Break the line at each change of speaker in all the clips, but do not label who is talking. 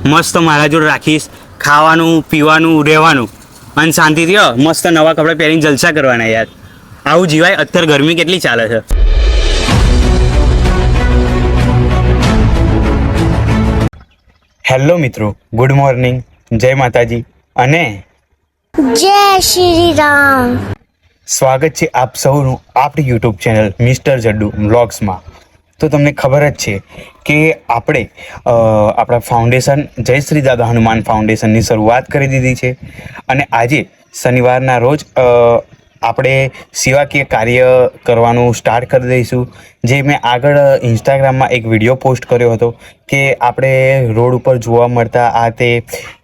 મસ્ત મારા જોડે રાખીશ, ખાવાનું પીવાનું રહેવાનું અને શાંતિથી મસ્ત નવા કપડાં પહેરીને જલસા કરવાના યાર. આવું જીવાય. અત્યારે ગરમી કેટલી ચાલે છે. હેલો મિત્રો, ગુડ મોર્નિંગ, જય માતાજી અને
જય શ્રી રામ.
સ્વાગત છે આપ સૌનું આપણી યુટ્યુબ ચેનલ મિસ્ટર જડ્ડુ વ્લોગ્સમાં. તો તમને ખબર જ છે કે આપણે આપણા ફાઉન્ડેશન જય શ્રી દાદા હનુમાન ફાઉન્ડેશનની શરૂઆત કરી દીધી છે અને આજે શનિવારના રોજ આપણે સેવાકીય કાર્ય કરવાનું સ્ટાર્ટ કરી દઈશું. જે મેં આગળ ઇન્સ્ટાગ્રામમાં એક વિડીયો પોસ્ટ કર્યો હતો કે આપણે રોડ ઉપર જોવા મળતા આ તે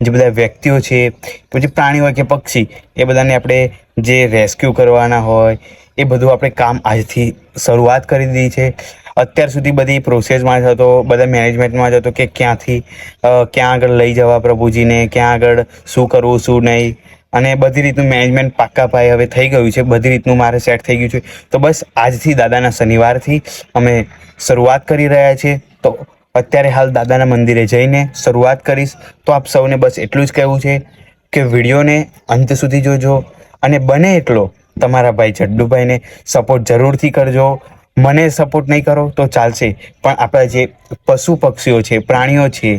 જે બધા વ્યક્તિઓ છે, પછી પ્રાણી હોય કે પક્ષી, એ બધાને આપણે જે રેસ્ક્યુ કરવાના હોય એ બધું આપણે કામ આજથી શરૂઆત કરી દીધી છે. અત્યાર સુધી બધી પ્રોસેસમાં જ હતો, બધા મેનેજમેન્ટમાં જ હતો કે ક્યાંથી ક્યાં આગળ લઈ જવા પ્રભુજીને, ક્યાં આગળ શું કરવું શું નહીં, અને બધી રીતનું મેનેજમેન્ટ પાક્કા પાયે હવે થઈ ગયું છે. બધી રીતનું મારે સેટ થઈ ગયું છે. તો બસ આજથી દાદાના શનિવારથી અમે શરૂઆત કરી રહ્યા છીએ. તો અત્યારે હાલ દાદાના મંદિરે જઈને શરૂઆત કરીશ. તો આપ સૌને બસ એટલું જ કહેવું છે કે વિડીયોને અંત સુધી જોજો અને બને એટલો તમારા ભાઈ જડ્ડુભાઈને સપોર્ટ જરૂરથી કરજો. મને સપોર્ટ નહીં કરો તો ચાલશે, પણ આપણા જે પશુ પક્ષીઓ છે, પ્રાણીઓ છે,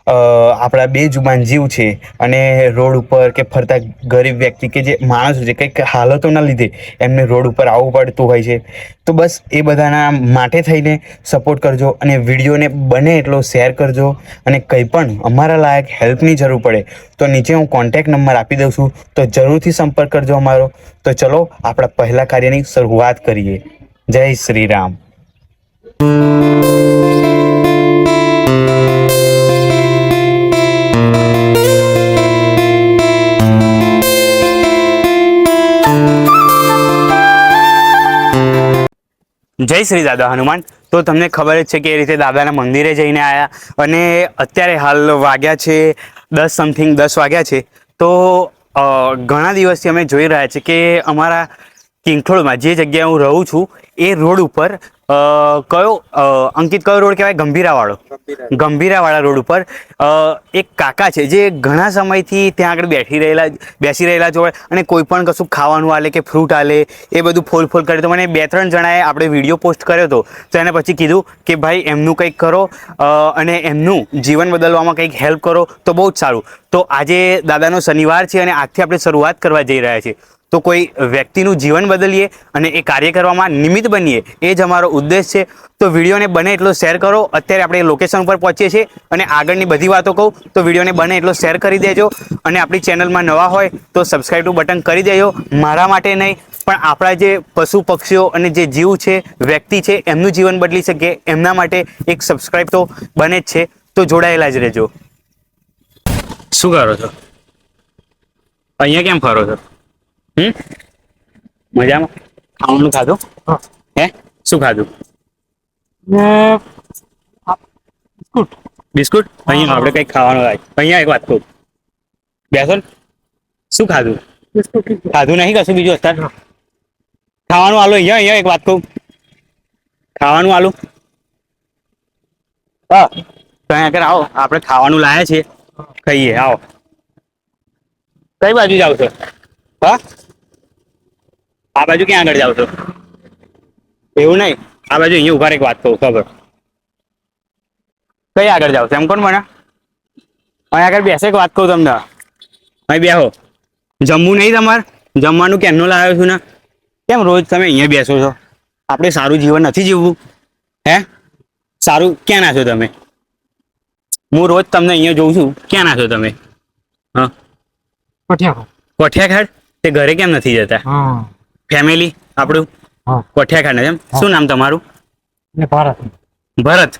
આપણા બે જુબાન જીવ છે અને રોડ ઉપર કે ફરતા ગરીબ વ્યક્તિ કે જે માણસો છે, કંઈક હાલતોના લીધે એમને રોડ ઉપર આવવું પડતું હોય છે. તો બસ એ બધાના માટે થઈને સપોર્ટ કરજો અને વિડીયોને બને એટલો શેર કરજો. અને કંઈ પણ અમારા લાયક હેલ્પની જરૂર પડે તો નીચે હું કોન્ટેક્ટ નંબર આપી દઉં છું, તો જરૂરથી સંપર્ક કરજો અમારો. તો ચલો આપણા પહેલા કાર્યની શરૂઆત કરીએ. જય શ્રી રામ. જય શ્રી દાદા હનુમાન. તો તમને ખબર જ છે કે એ રીતે દાદાના મંદિરે જઈને આવ્યા અને અત્યારે હાલ વાગ્યા છે 10 સમથિંગ 10 વાગ્યા છે. તો ઘણા દિવસથી અમે જોઈ રહ્યા છીએ કે અમારા કિંગથોડમાં જે જગ્યાએ હું રહું છું એ રોડ ઉપર કયો અંકિત કયો રોડ કહેવાય? ગંભીરાવાળા રોડ ઉપર એક કાકા છે જે ઘણા સમયથી ત્યાં આગળ બેસી રહેલા જોડે અને કોઈ પણ કશું ખાવાનું આલે કે ફ્રૂટ આલે એ બધું ફોલ કરે. તો મને 2-3 જણાએ આપણે વિડીયો પોસ્ટ કર્યો હતો, તો એને પછી કીધું કે ભાઈ એમનું કંઈક કરો અને એમનું જીવન બદલવામાં કંઈક હેલ્પ કરો તો બહુ જ સારું. તો આજે દાદાનો શનિવાર છે અને આજથી આપણે શરૂઆત કરવા જઈ રહ્યા છીએ. તો કોઈ વ્યક્તિનું જીવન બદલીએ અને એ કાર્ય કરવામાં નિમિત્ત બનીએ, એ જ અમારો ઉદ્દેશ છે. તો વિડીયોને બને એટલો શેર કરો. અત્યારે આપણે લોકેશન ઉપર પહોંચીએ છીએ અને આગળની બધી વાતો કહું તો વિડીયોને બને એટલો શેર કરી દેજો. અને આપણી ચેનલમાં નવા હોય તો સબસ્ક્રાઈબનું બટન કરી દેજો. મારા માટે નહીં પણ આપણા જે પશુ પક્ષીઓ અને જે જીવ છે, વ્યક્તિ છે, એમનું જીવન બદલી શકે એમના માટે એક સબસ્ક્રાઈબ તો બને જ છે. તો જોડાયેલા જ રહેજો. શું કરો છો? અહીંયા કેમ ફરો છો? મજામાં? ખાવાનું ખાધું? હે શું ખાધું? બિસ્કુટ. અહીંયા આપણે કંઈક ખાવાનું હોય. અહીંયા એક વાત કહું, બેસો ને. શું ખાધું? ખાધું નહીં કશું બીજું અત્યારે? ખાવાનું આલો. અહીંયા એક વાત કહું, ખાવાનું આલું. હા તો અહીંયા આગળ આવો, આપણે ખાવાનું લાયા છીએ, ખાઈએ. આવો. કઈ બાજુ જાવ છો? હા, આ બાજુ ક્યાં આગળ જાવ છો? એવું નહીં, આ બાજુ અહીંયા ઉભા એક વાત કહું. ખબર કઈ આગળ જાવ છો એમ કોણ? મને અહીં આગળ બેસે એક વાત કહું તમને. અહીં બેહો. જમવું નહીં તમારે? જમવાનું કેમનું લાવ્યો છું ને? કેમ રોજ તમે અહીંયા બેસો છો? આપણે સારું જીવન નથી જીવવું? હે સારું ક્યાં ના છો તમે? હું રોજ તમને અહીંયા જોઉં છું, ક્યાં ના છો તમે? હા, કોઠિયાખાડ. તે ઘરે કેમ નથી જતા? ફેમિલી આપણું કોઠિયાખાડ ને. એમ શું નામ તમારું? ભરત.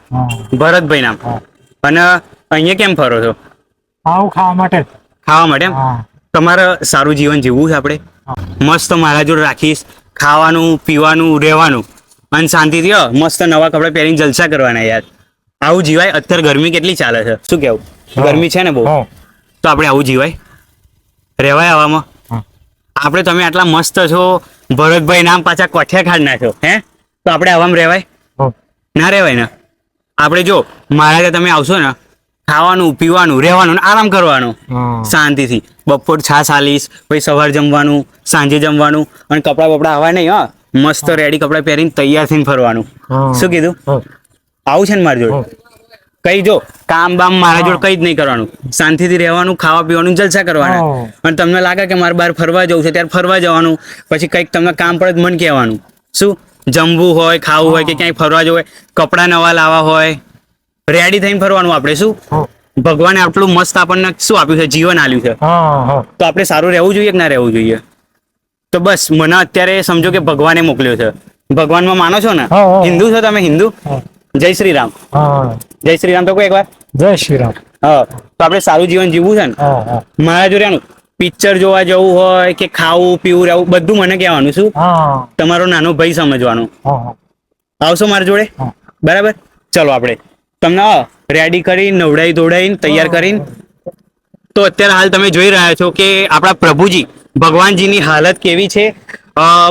ભરતભાઈ નામ. અને અહીંયા કેમ ફરો છો?
ખાવા માટે.
ખાવા માટે એમ? તમારે સારું જીવન જીવવું છે આપણે? મસ્ત મારા જોડે રાખીશ, ખાવાનું પીવાનું રહેવાનું અને શાંતિથી મસ્ત નવા કપડાં પહેરીને જલસા કરવાના યાર. આવું જીવાય. અત્યારે ગરમી કેટલી ચાલે છે, શું કેવું? ગરમી છે ને બહુ. તો આપણે આવું જીવાય? રહેવાય આવામાં? આપણે તમે આટલા મસ્ત છો, ભરતભાઈ નામ, પાછા કોઠિયાખાડ ના છો, હે તો આપણે આવામાં રહેવાય? ના રહેવાય ને. આપણે જો મારા ત્યાં તમે આવશો ને ખાવાનું પીવાનું રહેવાનું ને આરામ કરવાનો
હા.
શાંતિથી. બપોર છાશ આલીશ, પછી સવાર જમવાનું, સાંજે જમવાનું, અને કપડાં બપડા આવા નહીં. હા, મસ્ત રેડી કપડાં પહેરીને તૈયાર થઈને ફરવાનું.
હા.
શું કીધું?
હા.
આવું છે ને મારી જોડે?
હા.
કઈ જો કામ બામ મારા જોડે કઈ જ નહીં કરવાનું, શાંતિથી રહેવાનું, ખાવા પીવાનું, જલસા કરવાના.
હા.
અને તમને લાગે કે મારે બહાર ફરવા જવું છે ત્યારે ફરવા જવાનું. પછી કંઈક તમને કામ પડે તો મને કહેવાનું. શું જમવું હોય, ખાવું હોય, કે ક્યાંય ફરવા જવું હોય, કપડાં નવા લાવવા હોય, રેડી થઈને ફરવાનું. આપણે શું
હા.
ભગવાને આટલું મસ્ત આપણને શું આપ્યું છે? જીવન આપ્યું છે.
હા. હા.
તો આપણે સારું રહેવું જોઈએ કે ના રહેવું જોઈએ? તો બસ મને અત્યારે સમજો કે ભગવાને મોકલ્યો છે. ભગવાનમાં માનો છો ને?
હા, હા.
હિન્દુ છો તમે? હિન્દુ?
હા.
જય શ્રી રામ.
હા.
જય શ્રી રામ તો કોઈ એકવાર.
જય શ્રી રામ.
હા, તો આપણે સારું જીવન જીવવું છે ને?
હા. હા.
મારા જોડે આનું પિક્ચર જોવા જવું હોય કે ખાવું પીવું રહેવું બધું મને કહેવાનું. શું
હા.
તમારો નાનો ભાઈ સમજવાનો.
હા.
આવશો મારા જોડે?
હા.
બરાબર. ચલો આપણે તમને રેડી કરી નવડાવી ધોડાવીને તૈયાર કરીને. તો અત્યારે હાલ તમે જોઈ રહ્યા છો કે આપણા પ્રભુજી ભગવાનજીની હાલત કેવી છે.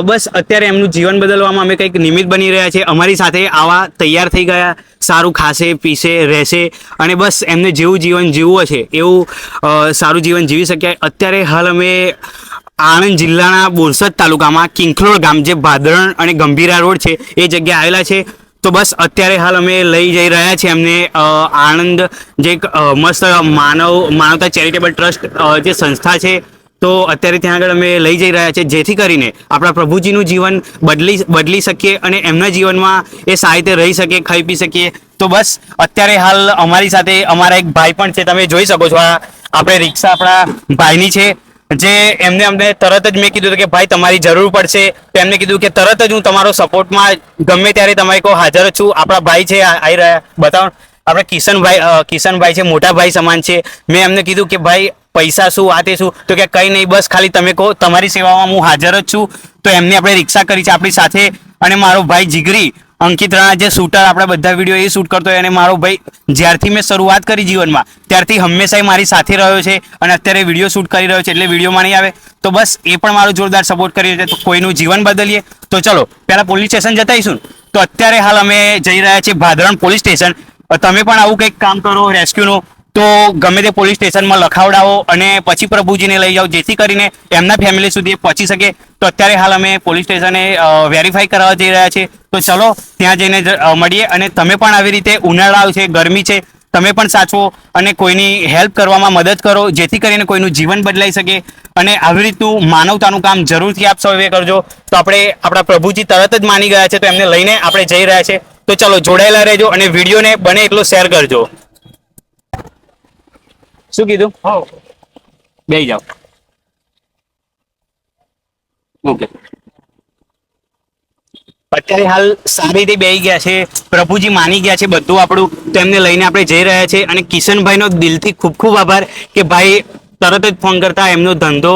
બસ અત્યારે એમનું જીવન બદલવામાં અમે કંઈક નિમિત્ત બની રહ્યા છે. અમારી સાથે આવા તૈયાર થઈ ગયા, સારું ખાશે પીશે રહેશે, અને બસ એમને જેવું જીવન જીવવું છે એવું સારું જીવન જીવી શક્યા. અત્યારે હાલ અમે આણંદ જિલ્લાના બોરસદ તાલુકામાં કિંખલોડ ગામ, જે ભાદરણ અને ગંભીરા રોડ છે, એ જગ્યાએ આવેલા છે. તો બસ અત્યારે હાલ અમે લઈ જઈ રહ્યા છીએ એમને આણંદ, જે એક મસ્ત માનવતા ચેરિટેબલ ટ્રસ્ટ જે સંસ્થા છે. તો અત્યારે ત્યાં આગળ અમે લઈ જઈ રહ્યા છીએ, જેથી કરીને આપણા પ્રભુજીનું જીવન બદલી શકીએ અને એમના જીવનમાં એ સારી રીતે રહી શકે, ખાઈ પી શકીએ. તો બસ અત્યારે હાલ અમારી સાથે અમારા એક ભાઈ પણ છે. તમે જોઈ શકો છો, આ આપણે રિક્ષા આપણા ભાઈની છે. જે અમને તરત જ મેં કીધું કે ભાઈ તમારી જરૂર પડશે, તો એમને કીધું કે તરત જ હું તમારો સપોર્ટમાં ગમે ત્યારે તમારી કોઈ હાજર જ છું. આપણા ભાઈ છે, આવી રહ્યા. બતાવો, આપણે કિશનભાઈ છે, મોટા ભાઈ સમાન છે. મેં એમને કીધું કે ભાઈ પૈસા શું, આ તે શું, તો કે કંઈ નહીં, બસ ખાલી તમે કહો, તમારી સેવામાં હું હાજર જ છું. તો એમની આપણે રિક્ષા કરી છે આપણી સાથે. અને મારો ભાઈ જીગરી અંકિત રાણા, જે શૂટર, આપણે બધા વિડીયો એ શૂટ કરતો હોય, અને મારો ભાઈ જ્યારથી મેં શરૂઆત કરી જીવનમાં ત્યારથી હંમેશા મારી સાથે રહ્યો છે, અને અત્યારે વિડીયો શૂટ કરી રહ્યો છે, એટલે વિડીયોમાં નહીં આવે તો બસ એ પણ મારો જોરદાર સપોર્ટ કરી રહ્યો છે. તો કોઈનું જીવન બદલીએ. તો ચલો પહેલા પોલીસ સ્ટેશન જતા આવીશું. તો અત્યારે હાલ અમે જઈ રહ્યા છીએ ભાદરણ પોલીસ સ્ટેશન. તમે પણ આવું કંઈક કામ કરો રેસ્ક્યુનું, તો ગમે તે પોલીસ સ્ટેશનમાં લખાવડાવો અને પછી પ્રભુજીને લઈ જાઓ, જેથી કરીને એમના ફેમિલી સુધી પહોંચી શકે. તો અત્યારે હાલ અમે પોલીસ સ્ટેશને વેરીફાઈ કરવા જઈ રહ્યા છીએ. તો ચલો ત્યાં જઈને મળીએ. અને તમે પણ આવી રીતે ઉનાળા છે, ગરમી છે, તમે પણ સાચવો અને કોઈની હેલ્પ કરવામાં મદદ કરો, જેથી કરીને કોઈનું જીવન બદલાઈ શકે. અને આવી રીતનું માનવતાનું કામ જરૂરથી આપ સૌએ કરજો. તો આપણે આપણા પ્રભુજી તરત જ માની ગયા છે, તો એમને લઈને આપણે જઈ રહ્યા છે. તો ચલો જોડાયેલા રહેજો અને વિડીયોને બને એટલો શેર કરજો. શું કીધું?
હા.
બેસી જાઓ. ઓકે. અત્યારે હાલ સારી રીતે બેસી ગયા છે, પ્રભુજી માની ગયા છે બધું આપણું. તો એમને લઈને આપણે જઈ રહ્યા છે. અને કિશનભાઈનો દિલથી ખૂબ ખૂબ આભાર કે ભાઈ તરત જ ફોન કરતા એમનો ધંધો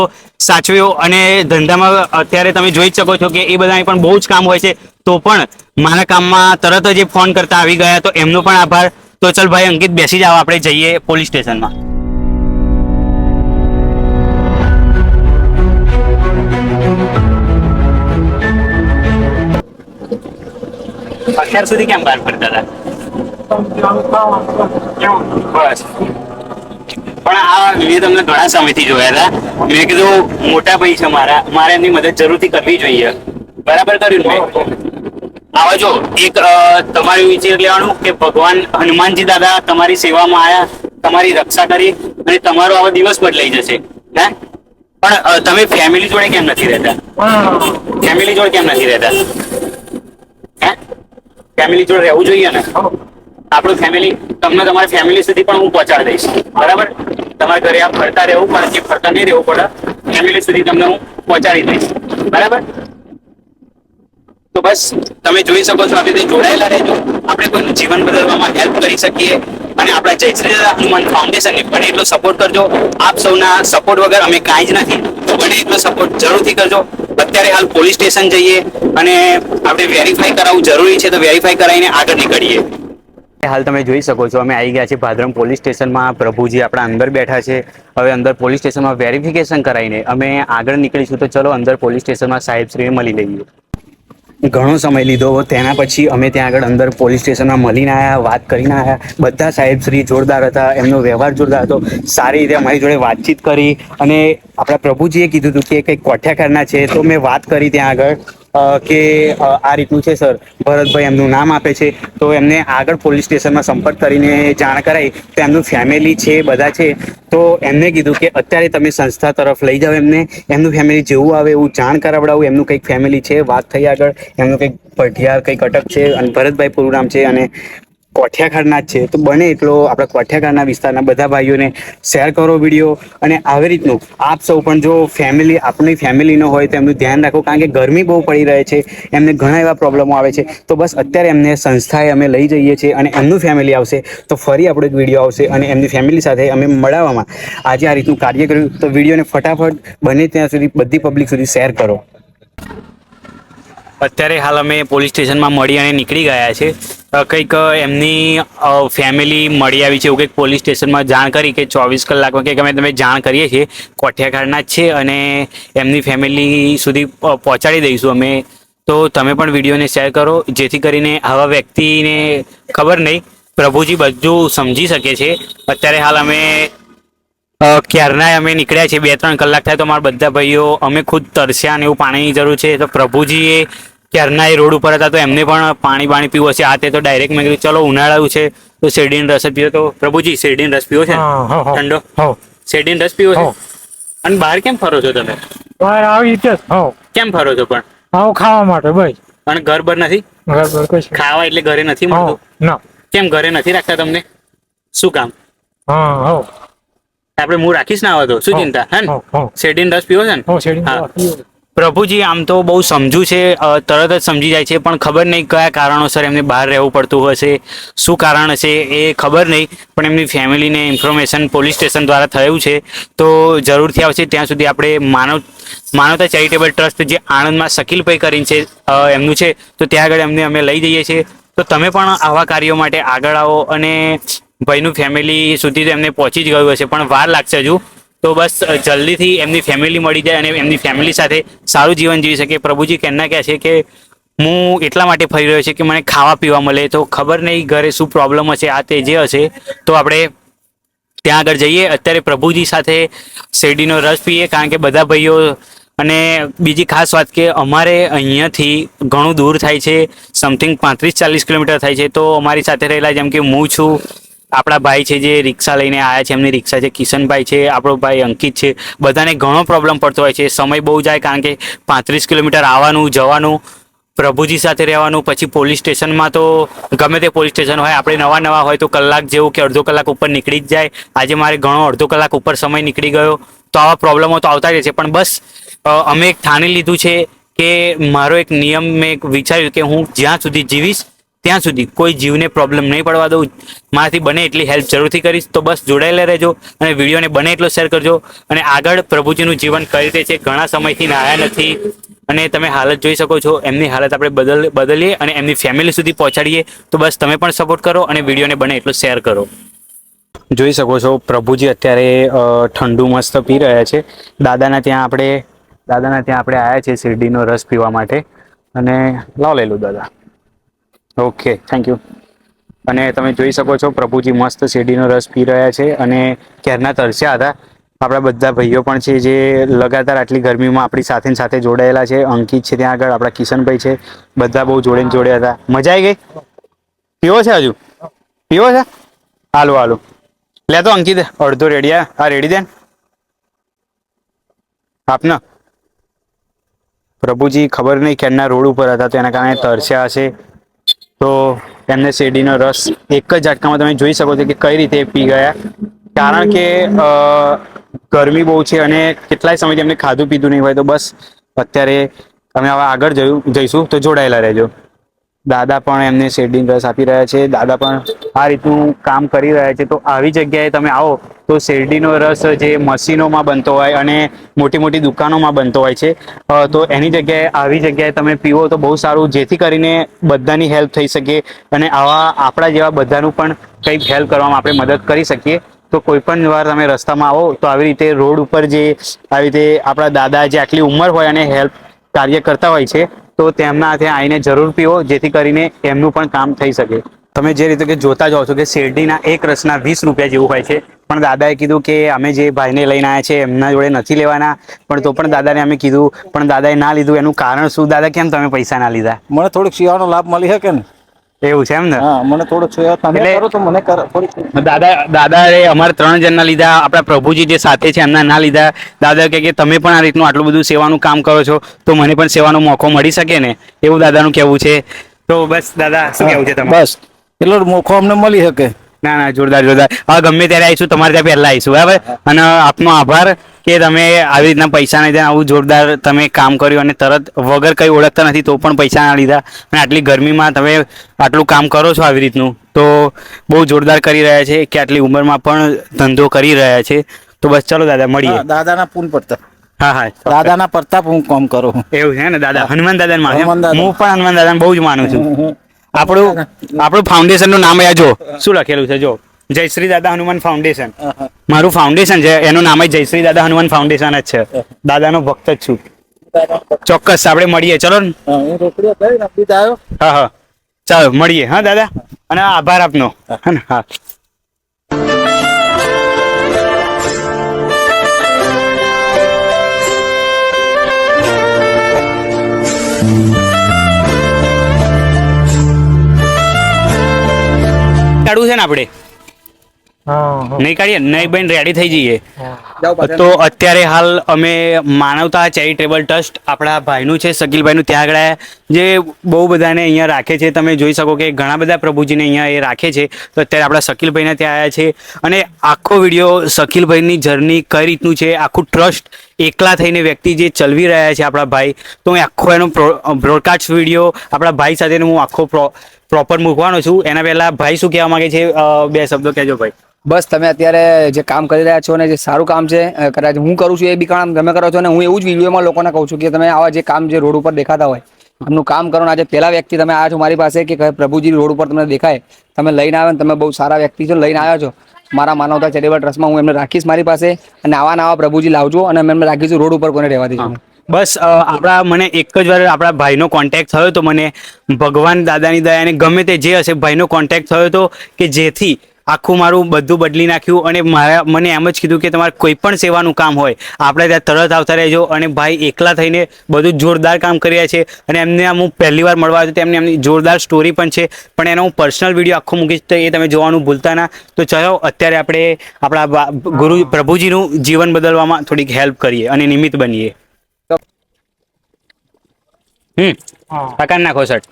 સાચવ્યો. અને ધંધામાં અત્યારે તમે જોઈ જ શકો છો કે એ બધાને પણ બહુ જ કામ હોય છે, તો પણ મારા કામમાં તરત જ એ ફોન કરતા આવી ગયા. તો એમનો પણ આભાર. તો ચલ ભાઈ અંકિત, બેસી જાઓ, આપણે જઈએ પોલીસ સ્ટેશનમાં. અત્યાર સુધી કેમ બહાર ફરતા હતા? બસ. પણ આ મેં તમને ઘણા સમયથી જોયા હતા. મેં કીધું મોટા ભાઈ છે મારે એમની મદદ જરૂરથી કરવી જોઈએ. બરાબર કર્યું મેં. આવા જો એક તમારું વિચાર લેવાનું કે ભગવાન હનુમાનજી દાદા તમારી સેવામાં આવ્યા, તમારી રક્ષા કરી, અને તમારો આવો દિવસ બદલાઈ જશે. હે પણ તમે ફેમિલી જોડે કેમ નથી રહેતા? ફેમિલી જોડે કેમ નથી રહેતા? હે ફેમિલી જોડે રહેવું જોઈએ ને. આપણું ફેમિલી, તમને તમારી ફેમિલી સુધી પણ હું પહોંચાડી દઈશ. બરાબર. તમારા ઘરે આપ ફરતા રહેવું પડે કે ફરતા નહીં રહેવું પડે, ફેમિલી સુધી તમને હું પહોંચાડી દઈશ. બરાબર. તો બસ તમે જોઈ શકો છો, આવી રીતે જોડાયેલા રહેજો. આપણે કોઈનું જીવન બદલવામાં હેલ્પ કરી શકીએ. અને આપણા જય શ્રી હનુમાન ફાઉન્ડેશનને બને એટલો સપોર્ટ કરજો. આપ સૌના સપોર્ટ વગર અમે કાંઈ જ નથી. તો બને એટલો સપોર્ટ જરૂરથી કરજો. અત્યારે હાલ પોલીસ સ્ટેશન જઈએ અને આપણે વેરીફાઈ કરાવવું જરૂરી છે, તો વેરીફાઈ કરાવીને આગળ નીકળીએ. હાલ તમે જોઈ શકો છો, અમે આવી ગયા છીએ ભાદરમ પોલીસ સ્ટેશનમાં. પ્રભુજી આપણા અંદર બેઠા છે. હવે અંદર પોલીસ સ્ટેશનમાં વેરિફિકેશન કરાવીને અમે આગળ નીકળીશું. તો ચલો અંદર પોલીસ સ્ટેશનમાં સાહેબશ્રીને મળી લઈએ. ઘણો સમય લીધો. તેના પછી અમે ત્યાં આગળ અંદર પોલીસ સ્ટેશનમાં મળીને આવ્યા, વાત કરીને આવ્યા. બધા સાહેબ શ્રી જોરદાર હતા, એમનો વ્યવહાર જોરદાર હતો. સારી રીતે અમારી જોડે વાતચીત કરી અને આપણા પ્રભુજીએ કીધું હતું કે કંઈક કોઠિયાખારના છે. તો મેં વાત કરી ત્યાં આગળ કે આ રીતનું છે સર, ભરતભાઈ એમનું નામ આપે છે. તો એમને આગળ પોલીસ સ્ટેશનમાં સંપર્ક કરીને જાણ કરાઈ. તો એમનું ફેમિલી છે, બધા છે. તો એમને કીધું કે અત્યારે તમે સંસ્થા તરફ લઈ જાઓ એમને, એમનું ફેમિલી જેવું આવે એવું જાણ કરાવડાવું. એમનું કંઈક ફેમિલી છે, વાત થઈ આગળ. એમનું કંઈક ભઠિયાર કંઈક અટક છે અને ભરતભાઈ પૂરું નામ છે અને કોઠિયાખારના જ છે. તો બને એટલો આપણા કોઠિયાખારના વિસ્તારના બધા ભાઈઓને શેર કરો વિડીયો. અને આવી રીતનું આપ સૌ પણ જો ફેમિલી આપણી ફેમિલીનો હોય તો એમનું ધ્યાન રાખો, કારણ કે ગરમી બહુ પડી રહે છે, એમને ઘણા એવા પ્રોબ્લેમો આવે છે. તો બસ અત્યારે એમને સંસ્થાએ અમે લઈ જઈએ છીએ અને એમનું ફેમિલી આવશે તો ફરી આપણો એક વિડીયો આવશે અને એમની ફેમિલી સાથે અમે મળવામાં આજે આ રીતનું કાર્ય કર્યું. તો વિડીયોને ફટાફટ બને ત્યાં સુધી બધી પબ્લિક સુધી શેર કરો. અત્યારે હાલ અમે પોલીસ સ્ટેશનમાં મળી અને નીકળી ગયા છે. કંઈક એમની ફેમિલી મળી આવી છે એવું કંઈક પોલીસ સ્ટેશનમાં જાણ કરી કે 24 કલાકમાં કંઈક અમે તમે જાણ કરીએ છીએ, કોઠિયાખારના જ છે અને એમની ફેમિલી સુધી પહોંચાડી દઈશું અમે. તો તમે પણ વિડીયોને શેર કરો, જેથી કરીને આવા વ્યક્તિને ખબર નહીં, પ્રભુજી બધું સમજી શકે છે. અત્યારે હાલ અમે ક્યારના અમે નીકળ્યા છીએ, 2-3 કલાક થાય તો અમારા બધા ભાઈઓ અમે ખુદ તરસ્યા અને એવું પાણીની જરૂર છે. તો પ્રભુજીએ ક્યારના એ રોડ ઉપર હતા તો એમને પણ પાણી પીવું હશે. આ તે તો ડાયરેક્ટ મેં કીધું ચલો ઉનાળાનું છે તો શેરડીનો રસ જ પીવો. તો પ્રભુજી શેરડીનો રસ પીવો છે ઠંડો? શેરડીનો રસ પીવો છે. અને બહાર કેમ ફરો છો તમે?
બહાર આવી રીતે
કેમ ફરો છો પણ?
આવું ખાવા માટે ભાઈ.
અને ઘર બર નથી?
ઘર પર કશું
ખાવા એટલે ઘરે નથી મળતું?
ના.
કેમ ઘરે નથી રાખતા તમને? શું કામ?
હા
આપણે હું રાખીશ ના આવે તો શું ચિંતા હે ને? શેરડીનો રસ પીવો છે ને? હા. પ્રભુજી આમ તો બહુ સમજુ છે, તરત જ સમજી જાય છે, પણ ખબર નહીં કયા કારણોસર એમને બહાર રહેવું પડતું હશે, શું કારણ હશે એ ખબર નહીં. પણ એમની ફેમિલીને ઇન્ફોર્મેશન પોલીસ સ્ટેશન દ્વારા થયું છે તો જરૂરથી આવશે. ત્યાં સુધી આપણે માનવતા ચેરિટેબલ ટ્રસ્ટ જે આણંદમાં શકીલભાઈ કરીને છે એમનું છે, તો ત્યાં આગળ એમને અમે લઈ જઈએ છીએ. તો તમે પણ આવા કાર્યો માટે આગળ આવો અને ભાઈનું ફેમિલી સુધી તો એમને પહોંચી જ ગયું હશે પણ વાર લાગશે હજુ. તો બસ જલ્દીથી એમની ફેમિલી મળી જાય અને એમની ફેમિલી સાથે સારું જીવન જીવી શકે. પ્રભુજી કહેના કહે છે કે હું એટલા માટે ફરી રહ્યો છે કે મને ખાવા પીવા મળે. તો ખબર નહીં ઘરે શું પ્રોબ્લેમ હશે, આ તે જે હશે તો આપણે ત્યાં આગળ જઈએ. અત્યારે પ્રભુજી સાથે શેરડીનો રસ પીએ, કારણ કે બધા ભાઈઓ. અને બીજી ખાસ વાત કે અમારે અહીંયાથી ઘણું દૂર થાય છે, સમથિંગ 35-40 કિલોમીટર થાય છે. તો અમારી સાથે રહેલા જેમ કે હું છું, આપણા ભાઈ છે જે રિક્ષા લઈને આવ્યા છે, એમની રિક્ષા છે, કિશનભાઈ છે, આપણો ભાઈ અંકિત છે, બધાને ઘણો પ્રોબ્લેમ પડતો હોય છે. સમય બહુ જાય, કારણ કે 35 કિલોમીટર આવવાનું જવાનું, પ્રભુજી સાથે રહેવાનું. પછી પોલીસ સ્ટેશનમાં તો ગમે તે પોલીસ સ્ટેશન હોય, આપણે નવા હોય તો કલાક જેવું કે અડધો કલાક ઉપર નીકળી જ જાય. આજે મારે ઘણો અડધો કલાક ઉપર સમય નીકળી ગયો. તો આવા પ્રોબ્લેમો તો આવતા જ છે. પણ બસ અમે એક ઠાની લીધું છે કે મારો એક નિયમ મેં વિચાર્યું કે હું જ્યાં સુધી જીવીશ ત્યાં સુધી કોઈ જીવને પ્રોબ્લેમ નહીં પડવા દઉં. મારાથી બને એટલી હેલ્પ જરૂરથી કરીશ. તો બસ જોડાયેલા રહેજો અને વિડીયોને બને એટલો શેર કરજો. અને આગળ પ્રભુજીનું જીવન કઈ રીતે છે, ઘણા સમયથી નાયા નથી અને તમે હાલત જોઈ શકો છો. એમની હાલત આપણે બદલીએ અને એમની ફેમિલી સુધી પહોંચાડીએ. તો બસ તમે પણ સપોર્ટ કરો અને વિડીયોને બને એટલો શેર કરો. જોઈ શકો છો પ્રભુજી અત્યારે ઠંડુ મસ્ત પી રહ્યા છે. દાદાના ત્યાં આપણે આવ્યા છે શેરડીનો રસ પીવા માટે. અને લાવ લઈ લો દાદા. Okay, thank you. અને તમે જોઈ શકો છો પ્રભુજી મસ્ત શેરડીનો રસ પી રહ્યા છે અને ક્યારના તરસ્યા હતા. આપણા બધા ભાઈઓ પણ છે જે લગાતાર આટલી ગરમીમાં આપણી સાથે જોડાયેલા છે. અંકિત છે ત્યાં આગળ, આપણા કિશનભાઈ છે, બધા બહુ જોડે હતા. મજા આવી ગઈ? પીવો છે હજુ? પીવો છે? હાલો લે તો અંકિત અડધો રેડી. આ રેડી દે આપને. પ્રભુજી ખબર નહીં ક્યારના રોડ ઉપર હતા તો એના કારણે તરસ્યા હશે. તો એમને શેરડીનો રસ એક જ ઝાટકામાં તમે જોઈ શકો છો કે કઈ રીતે પી ગયા. કારણ કે ગરમી બહુ છે અને કેટલાય સમયથી એમને ખાધું પીધું નહીં હોય. તો બસ અત્યારે અમે હવે આગળ જઈશું તો જોડાયેલા રહેજો. દાદા પણ એમને શેરડીનો રસ આપી રહ્યા છે. દાદા પણ આ રીતનું કામ કરી રહ્યા છે. તો આવી જગ્યાએ તમે આવો તો શેરડીનો રસ જે મશીનોમાં બનતો હોય અને મોટી દુકાનોમાં બનતો હોય છે, તો એની જગ્યાએ આવી જગ્યાએ તમે પીવો તો બહુ સારું, જેથી કરીને બધાની હેલ્પ થઈ શકે અને આવા આપણા જેવા બધાનું પણ કંઈક હેલ્પ કરવામાં આપણે મદદ કરી શકીએ. તો કોઈ પણ વાર તમે રસ્તામાં આવો તો આવી રીતે રોડ ઉપર જે આવી રીતે આપણા દાદા જે આટલી ઉંમર હોય અને હેલ્પ કાર્ય કરતા હોય છે, તો તેમના હાથે આવીને જરૂર પીવો, જેથી કરીને એમનું પણ કામ થઈ શકે. તમે જે રીતે કે જોતા જાઓ છો કે શેરડીના એક રસના 20 રૂપિયા જેવું હોય છે, પણ દાદાએ કીધું કે અમે જે ભાઈને લઈને આવ્યા છે એમના જોડે નથી લેવાના, પણ તો પણ દાદાને અમે કીધું, પણ દાદાએ ના લીધું. એનું કારણ શું દાદા, કેમ તમે પૈસા ના લીધા?
મને થોડીક સેવાનો લાભ મળી શકે ને.
એવું છે એમ ને?
હા, મને થોડોક સેવા તમે
એટલે
કરો તો મને થોડીક.
દાદાએ અમારે 3 જણના લીધા, આપણા પ્રભુજી જે સાથે છે એમના ના લીધા. દાદા કે તમે પણ આ રીતનું આટલું બધું સેવાનું કામ કરો છો તો મને પણ સેવાનો મોકો મળી શકે ને, એવું દાદાનું કહેવું છે. તો બસ દાદા, શું કહેવું છે તમારું?
બસ એટલો જ મોકો અમને મળી શકે.
ના ના, જોરદાર જોરદાર. હવે ગમે ત્યારે આવીશું, તમારે ત્યાં પહેલા આવીશું, બરાબર? અને આપનો આભાર કે તમે આવી રીતના પૈસા નહીં દે, આવું જોરદાર તમે કામ કર્યું અને તરત વગર કંઈ ઓળખતા નથી તો પણ પૈસા ના લીધા. અને આટલી ગરમીમાં તમે આટલું કામ કરો છો આવી રીતનું, તો બહુ જોરદાર કરી રહ્યા છે કે આટલી ઉંમરમાં પણ ધંધો કરી રહ્યા છે. તો બસ ચલો દાદા, મળીએ.
દાદાના પૂન પડતા.
હા હા,
દાદાના પ્રતાપ હું કામ કરું.
એવું છે ને દાદા? હનુમાન દાદાને માનું?
હનુમાન દાદા.
હું પણ હનુમાન દાદાને બહુ જ માનું છું. આપણું ફાઉન્ડેશનનું નામ જો શું લખેલું છે, જો જયશ્રી દાદા હનુમાન ફાઉન્ડેશન. મારું ફાઉન્ડેશન છે, એનું નામ જ જયશ્રી દાદા હનુમાન ફાઉન્ડેશન જ છે. દાદાનો ભક્ત જ છું. ચોક્કસ આપણે મળીએ, ચલો ને.
હું રોકડીઓ કરી નાખી આવ્યો.
હા હા, ચાલો મળીએ. હા દાદા, અને આભાર આપનો. હા. કાઢવું છે ને આપણે?
હા
નહીં કાઢીએ? નહીં બેન, રેડી થઈ જઈએ.
હા.
તો અત્યારે હાલ અમે માનવતા ચેરિટેબલ ટ્રસ્ટ આપણા ભાઈનું છે, શકીલભાઈનું, ત્યાં આગળ આવ્યા, જે બહુ બધાને અહીંયા રાખે છે. તમે જોઈ શકો કે ઘણા બધા પ્રભુજીને અહીંયા એ રાખે છે. તો અત્યારે આપણા શકીલભાઈને ત્યાં આવ્યા છે, અને આખો વિડીયો શકીલભાઈની જર્ની કઈ રીતનું છે, આખું ટ્રસ્ટ એકલા થઈને વ્યક્તિ જે ચલાવી રહ્યા છે આપણા ભાઈ, તો હું આખો એનો બ્રોડકાસ્ટ વિડીયો આપણા ભાઈ સાથેનો હું આખો પ્રોપર મૂકવાનો છું. એના પહેલાં ભાઈ શું કહેવા માગે છે, 2 શબ્દો કહેજો ભાઈ.
બસ તમે અત્યારે જે કામ કરી રહ્યા છો ને જે સારું કામ છે, કદાચ હું કરું છું એ બી કામ તમે કરો છો, ને હું એવું જ વિડીયોમાં લોકોને કહું છું કે તમે આવા જે કામ જે રોડ ઉપર દેખાતા હોય એમનું કામ કરો. આજે પહેલા વ્યક્તિ તમે આવ્યા છો મારી પાસે કે પ્રભુજી રોડ ઉપર તમને દેખાય, તમે લઈને આવ્યા ને તમે બહુ સારા વ્યક્તિ છો, લઈને આવ્યા છો. મારા માનવતા ચેરિટેબલ ટ્રસ્ટમાં હું એમને રાખીશ મારી પાસે, અને આવા પ્રભુજી લાવજો, અને અમે એમને રાખીશું, રોડ ઉપર કોઈને રહેવા દઈશું.
બસ મને એક જ વાર આપણા ભાઈનો કોન્ટેક્ટ થયો તો, મને ભગવાન દાદાની દયાને ગમે તે જે હશે ભાઈનો કોન્ટેક્ટ થયો તો, કે જેથી આખું મારું બધું બદલી નાખ્યું. અને મને એમ જ કીધું કે તમારે કોઈ પણ સેવાનું કામ હોય આપણે ત્યાં તરત આવતા રહેજો. અને ભાઈ એકલા થઈને બધું જોરદાર કામ કરી રહ્યા છે, અને એમને હું પહેલી વાર મળવા આવ્યો તો એમની જોરદાર સ્ટોરી પણ છે, પણ એનો હું પર્સનલ વિડીયો આખો મૂકીશ, તો એ તમે જોવાનું ભૂલતા ના. તો ચાલો અત્યારે આપણે આપણા ગુરુ પ્રભુજીનું જીવન બદલવામાં થોડીક હેલ્પ કરીએ અને નિમિત્ત બનીએ. આ કાઢ નાખો શર્ટ,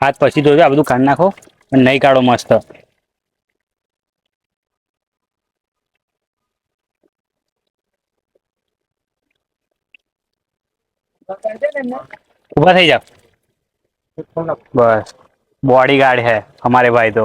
હાથ પછી ધોજો, આ બધું કાઢ નાખો, નહીં કાઢો મસ્ત. ऊपर થઈ જાઓ, બસ बॉडी गार्ड है हमारे भाई तो।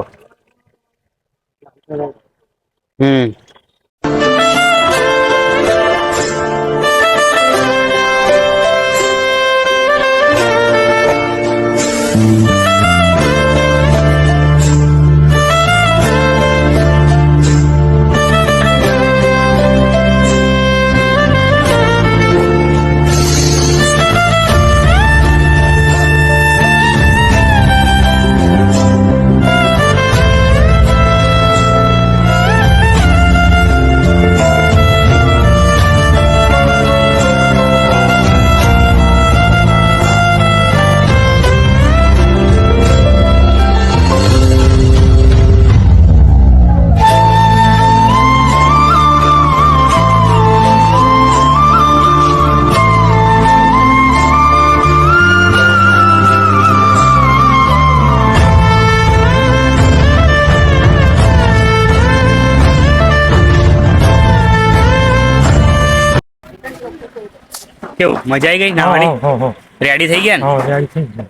કેવું મજા આવી ગઈ નાવાની? રેડી થઈ ગયા ને?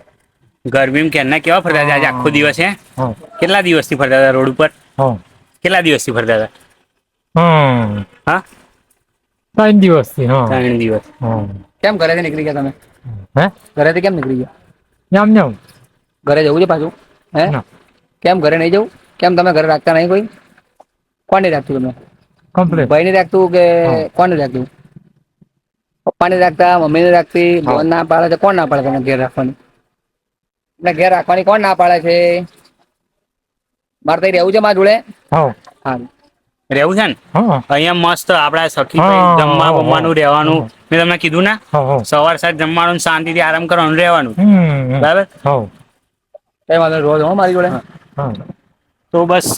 ગરમીમાં કેના કેવા ફરતા હતા આજે આખો દિવસ? હે કેટલા દિવસથી ફરતા હતા રોડ ઉપર? કેટલા દિવસથી ફરતા હતા? હા
3 દિવસથી.
3 દિવસ.
કેમ ઘરેથી નીકળી ગયા તમે?
હે
ઘરેથી કેમ નીકળી ગયા?
જામ
ઘરે જવું છે પાછું? હે કેમ ઘરે નહીં જવું? કેમ તમે ઘરે રાખતા નહીં? કોઈ કોણ નહીં રાખતું? તમે
કમ્પ્લીટ
ભાઈ નહીં રાખતું કે કોણ નહીં રાખતું? પપ્પાને રાખતા, મમ્મીને રાખતી, બોન ના પાડે છે. કોણ ના પાડે તમને ઘેર રાખવાની? એટલે ઘેર રાખવાની કોણ ના પાડે છે? મારે તઈ રહેવું છે મારા જોડે?
હા
હા.
રહેવું છે ને
હા
અહીંયા મસ્ત આપડા સખી
હા,
જમવા
હા,
બમવાનું રહેવાનું. મેં તમને કીધું ને
હા
સવાર સાંજ જમવાનું ને શાંતિથી આરામ કરવાનું રહેવાનું. બરાબર.
હા
કઈ વાંધો નહીં, રોજ હો મારી જોડે.
હા
તો બસ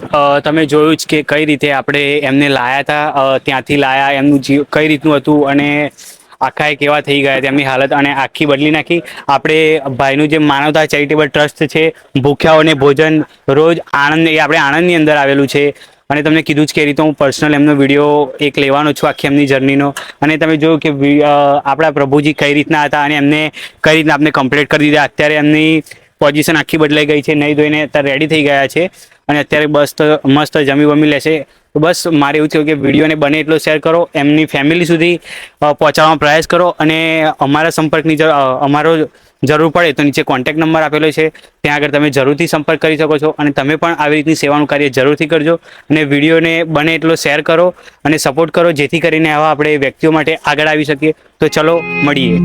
તમે જોયું જ કે કઈ રીતે આપણે એમને લાયા હતા, ત્યાંથી લાયા, એમનું જીવ કઈ રીતનું હતું અને આખા એ કેવા થઈ ગયા તેમની હાલત અને આખી બદલી નાખી. આપણે ભાઈનું જે માનવતા ચેરિટેબલ ટ્રસ્ટ છે, ભૂખ્યાઓને ભોજન રોજ આણંદ, એ આપણે આણંદની અંદર આવેલું છે. અને તમને કીધું જ કે રીતે હું પર્સનલ એમનો વિડીયો એક લેવાનો છું આખી એમની જર્નીનો. અને તમે જોયું કે આપણા પ્રભુજી કઈ રીતના હતા અને એમને કઈ રીતના આપણે કમ્પ્લીટ કરી દીધા. અત્યારે એમની પોઝિશન આખી બદલાઈ ગઈ છે, નહીં ધોઈને અત્યારે રેડી થઈ ગયા છે અને અત્યારે બસ મસ્ત જમી વમી લેશે. તો બસ મારે એવું થયું કે વિડીયોને બને એટલો શેર કરો, એમની ફેમિલી સુધી પહોંચાડવાનો પ્રયાસ કરો અને અમારા સંપર્કની અમારો જરૂર પડે તો નીચે કોન્ટેક્ટ નંબર આપેલો છે, ત્યાં આગળ તમે જરૂરથી સંપર્ક કરી શકો છો. અને તમે પણ આવી રીતની સેવાનું કાર્ય જરૂરથી કરજો અને વિડીયોને બને એટલો શેર કરો અને સપોર્ટ કરો, જેથી કરીને આવા આપણે વ્યક્તિઓ માટે આગળ આવી શકીએ. તો ચલો મળીએ.